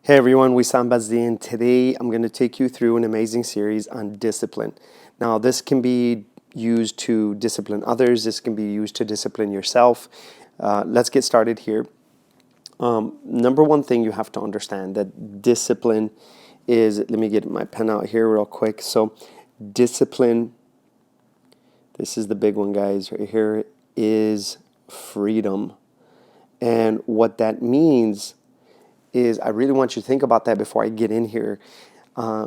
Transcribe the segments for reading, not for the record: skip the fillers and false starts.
Hey everyone, Wissam Bazdin. Today I'm going to take you through an amazing series on discipline. Now, this can be used to discipline others, this can be used to discipline yourself. Let's get started here. Number one thing you have to understand that discipline is, let me get my pen out here real quick. So, discipline, this is the big one, guys, right here, is freedom. And what that means is I really want you to think about that before I get in here,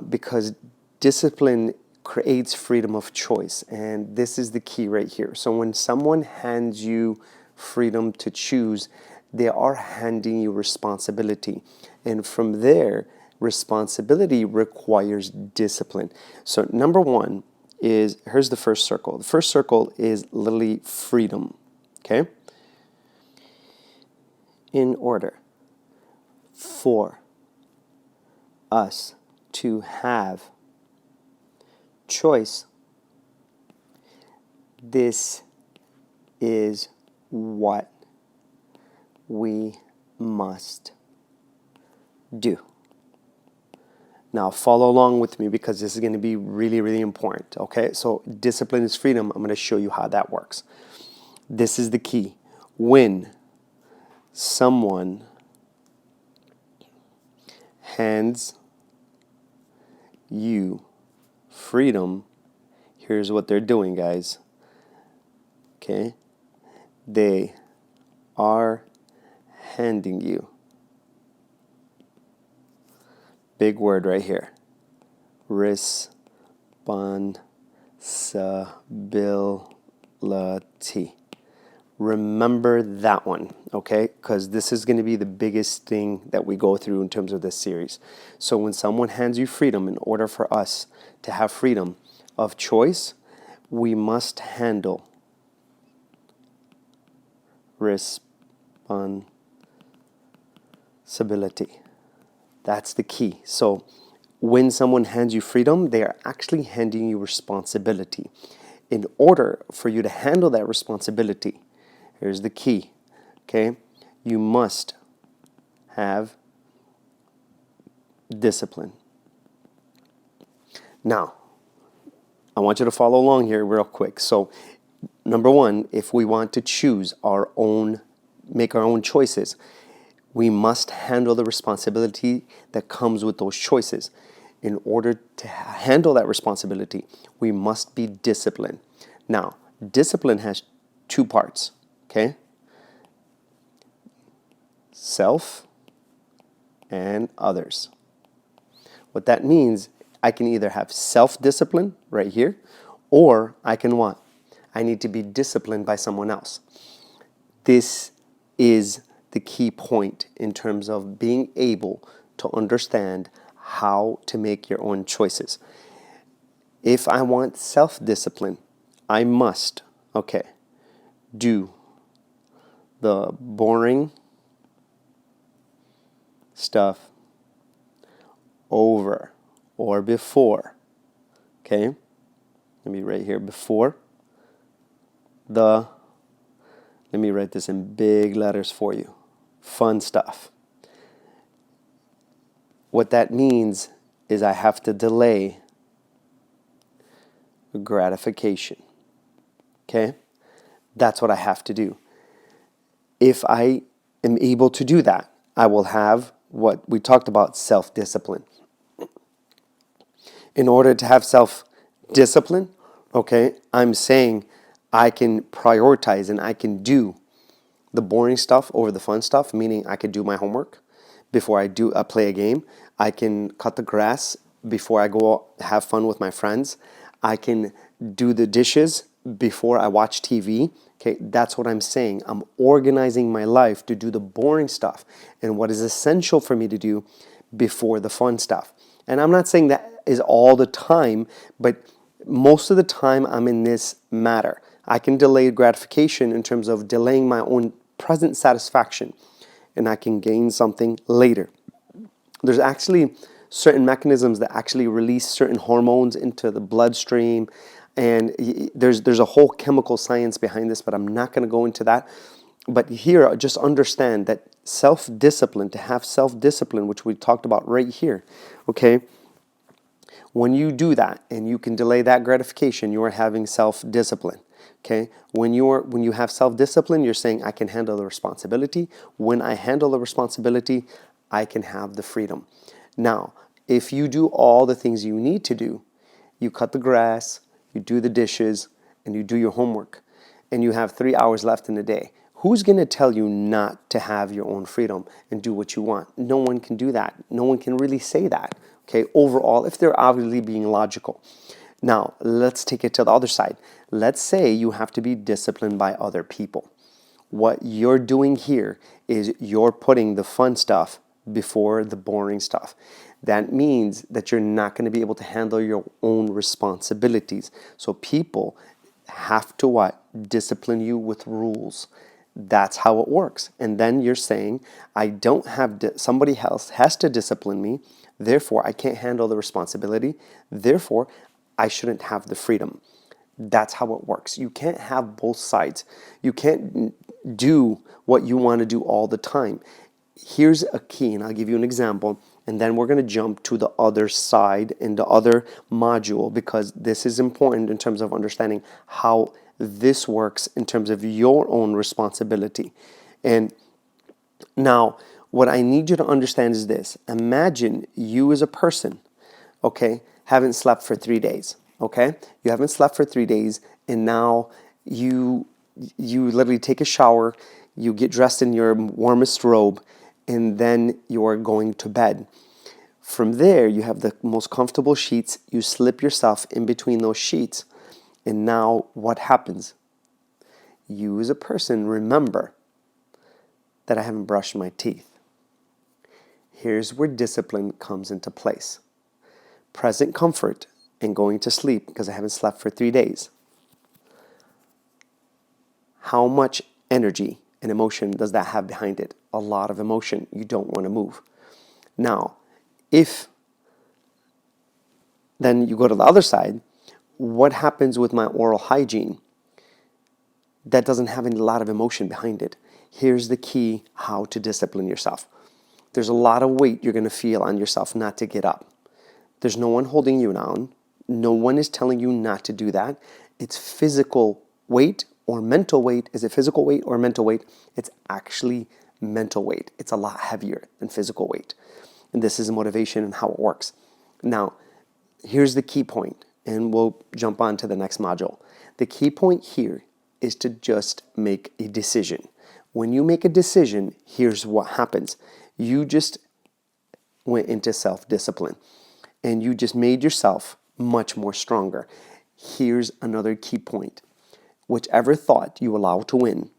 because discipline creates freedom of choice. And this is the key right here. So when someone hands you freedom to choose, they are handing you responsibility. And from there, responsibility requires discipline. So number one is, here's the first circle. The first circle is literally freedom, okay? In order for us to have choice, this is what we must do. Now, follow along with me because this is going to be really, really important. Okay, so discipline is freedom. I'm going to show you how that works. This is the key. When someone hands you freedom, here's what they're doing, guys. Okay? They are handing you, big word right here, responsibility. Remember that one, okay? Because this is going to be the biggest thing that we go through in terms of this series. So when someone hands you freedom, in order for us to have freedom of choice, we must handle responsibility. That's the key. So when someone hands you freedom, they are actually handing you responsibility. In order for you to handle that responsibility, here's the key, okay? You must have discipline. Now, I want you to follow along here real quick. So, number one, if we want to choose our own, make our own choices, we must handle the responsibility that comes with those choices. In order to handle that responsibility, we must be disciplined. Now, discipline has two parts. Okay? Self and others. What that means, I can either have self-discipline right here, or I can what? I need to be disciplined by someone else. This is the key point in terms of being able to understand how to make your own choices. If I want self-discipline, I must, okay, do the boring stuff over or before. Okay? Let me write here before the, let me write this in big letters for you. Fun stuff. What that means is I have to delay gratification. Okay? That's what I have to do. If I am able to do that, I will have what we talked about, self-discipline. In order to have self-discipline, okay, I'm saying I can prioritize and I can do the boring stuff over the fun stuff, meaning I could do my homework before I play a game. I can cut the grass before I go have fun with my friends. I can do the dishes before I watch TV. Okay, that's what I'm saying. I'm organizing my life to do the boring stuff and what is essential for me to do before the fun stuff. And I'm not saying that is all the time, but most of the time I'm in this matter. I can delay gratification in terms of delaying my own present satisfaction, and I can gain something later. There's actually certain mechanisms that actually release certain hormones into the bloodstream, and there's a whole chemical science behind this, but I'm not going to go into that. But here, just understand that self-discipline, to have self-discipline, which we talked about right here, okay? When you do that and you can delay that gratification, you are having self-discipline. Okay? When you have self-discipline, you're saying, I can handle the responsibility. When I handle the responsibility, I can have the freedom. Now, if you do all the things you need to do, you cut the grass, you do the dishes, and you do your homework, and you have 3 hours left in the day, who's going to tell you not to have your own freedom and do what you want? No one can do that. No one can really say that. Okay, overall, if they're obviously being logical. Now, let's take it to the other side. Let's say you have to be disciplined by other people. What you're doing here is you're putting the fun stuff before the boring stuff. That means that you're not going to be able to handle your own responsibilities. So people have to what? Discipline you with rules. That's how it works. And then you're saying, I don't have, somebody else has to discipline me. Therefore, I can't handle the responsibility. Therefore, I shouldn't have the freedom. That's how it works. You can't have both sides. You can't do what you want to do all the time. Here's a key, and I'll give you an example, and then we're going to jump to the other side in the other module, because this is important in terms of understanding how this works in terms of your own responsibility. And now, what I need you to understand is this. Imagine you as a person, okay, haven't slept for 3 days, okay? You haven't slept for 3 days, and now you literally take a shower, you get dressed in your warmest robe, and then you're going to bed. From there, you have the most comfortable sheets. You slip yourself in between those sheets. And now what happens? You as a person remember that I haven't brushed my teeth. Here's where discipline comes into place. Present comfort and going to sleep because I haven't slept for 3 days. How much energy and emotion does that have behind it? A lot of emotion. You don't want to move. Now, if then you go to the other side, what happens with my oral hygiene? That doesn't have a lot of emotion behind it. Here's the key how to discipline yourself. There's a lot of weight you're going to feel on yourself not to get up. There's no one holding you down. No one is telling you not to do that. It's physical weight or mental weight. Is it physical weight or mental weight? It's actually mental weight. It's a lot heavier than physical weight. And this is motivation and how it works. Now, here's the key point, and we'll jump on to the next module. The key point here is to just make a decision. When you make a decision, here's what happens. You just went into self-discipline, and you just made yourself much more stronger. Here's another key point. Whichever thought you allow to win,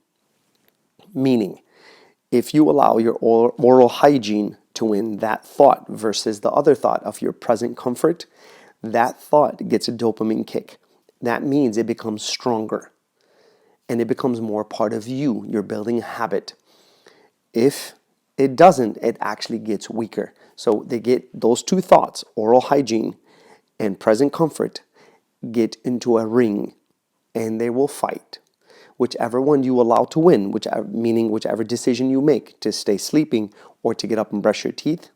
meaning if you allow your oral hygiene to win that thought versus the other thought of your present comfort, that thought gets a dopamine kick. That means it becomes stronger and it becomes more part of you. You're building a habit. If it doesn't, it actually gets weaker. So they get those two thoughts, oral hygiene and present comfort, get into a ring and they will fight. Whichever one you allow to win, meaning whichever decision you make to stay sleeping or to get up and brush your teeth,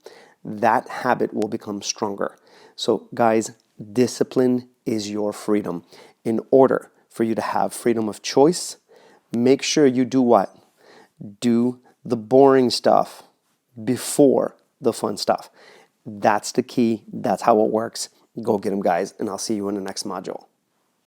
that habit will become stronger. So guys, discipline is your freedom. In order for you to have freedom of choice, make sure you do what? Do the boring stuff before the fun stuff. That's the key. That's how it works. Go get them, guys, and I'll see you in the next module.